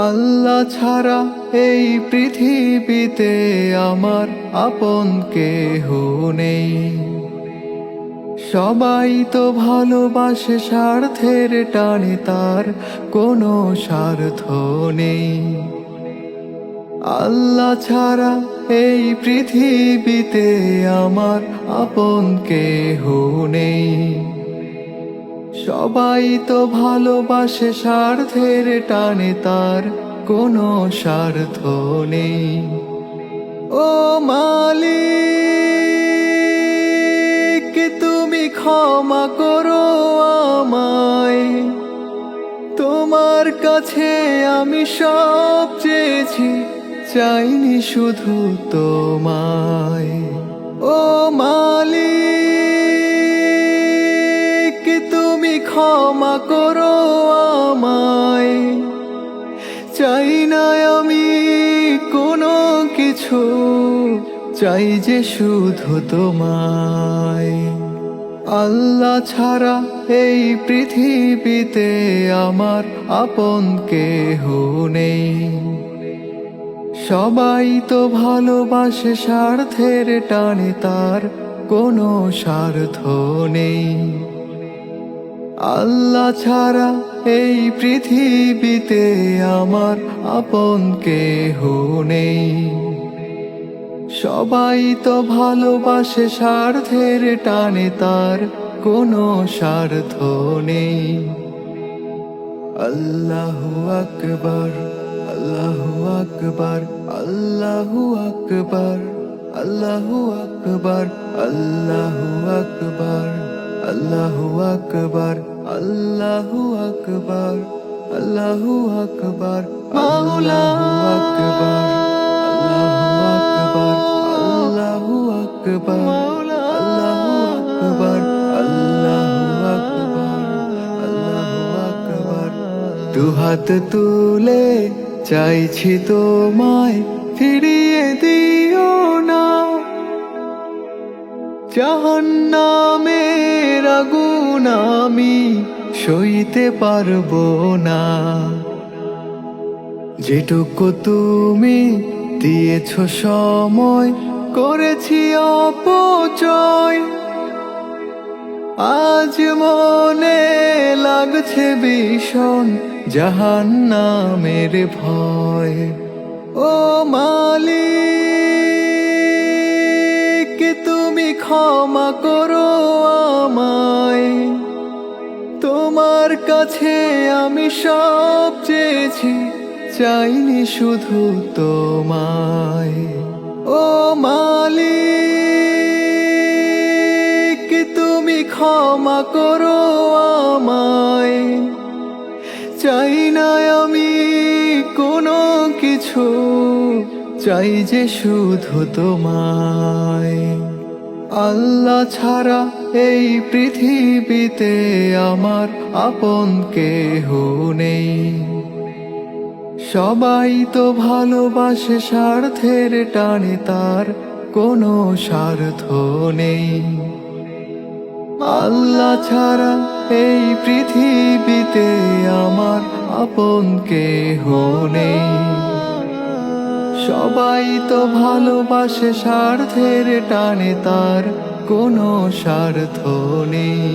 আল্লাহ ছাড়া এই পৃথিবীতে আমার আপন কেহ নেই। সবাই তো ভালোবাসে স্বার্থের টানে, তার কোনো স্বার্থ নেই। আল্লাহ ছাড়া এই পৃথিবীতে আমার আপন কেহ নেই। সবাই তো ভালোবাসে স্বার্থের টানে, তার কোনো স্বার্থ নেই। ও মালিক, তুমি ক্ষমা করো আমায়। তোমার কাছে আমি সব চেয়েছি, চাইনি শুধু তোমায়। ও মালিক, তুমি ক্ষমা করো আমায়। চাই না আমি কোনো কিছু, চাই যে শুধু তোমায়। আল্লাহ ছাড়া এই পৃথিবীতে আমার আপন কেহ নেই। সবাই তো ভালোবাসে স্বার্থের টানে, তার কোনো স্বার্থ নেই। আল্লাহ ছাড়া এই পৃথিবীতে আমার আপন কেহ নেই। সবাই তো ভালোবাসে স্বার্থের টানে, তার কোনো স্বার্থ নেই। আল্লাহু আকবার, আল্লাহু আকবার, আল্লাহু আকবার, আল্লাহু আকবার, আল্লাহু আকবার, আল্লাহু আকবার, আল্লাহু আকবার, আল্লাহু আকবার, আল্লাহু আকবার, আল্লাহু আকবার, আল্লাহু আকবার, আল্লাহু আকবার, আল্লাহু আকবার। দুহাত তুলে চাইছি তোমায়, ফিরিয়ে দিও না। জাহান্নামের আগুন আমি সইতে পারবো না। যেটুকু তুমি দিয়েছ সময়, করেছি অপচয়। আজ মনে লাগছে ভীষণ জাহান্নামের ভয়। ও মালিক, তুমি ক্ষমা করো আমায়। তোমার কাছে আমি সব চেয়েছি, চাইনি শুধু তোমায়। ও মালিক, তুমি ক্ষমা করো আমায়। চাই না আমি কোনো কিছু, চাই যে শুধু তোমায়। আল্লাহ ছাড়া এই পৃথিবীতে আমার আপন কেহ নেই। সবাই তো ভালোবাসে স্বার্থের টানে, তার কোনো স্বার্থ নেই। আল্লাহ ছাড়া এই পৃথিবীতে আমার আপন কেহ নেই। সবাই তো ভালোবাসে স্বার্থের টানে, তার কোনো স্বার্থ নেই।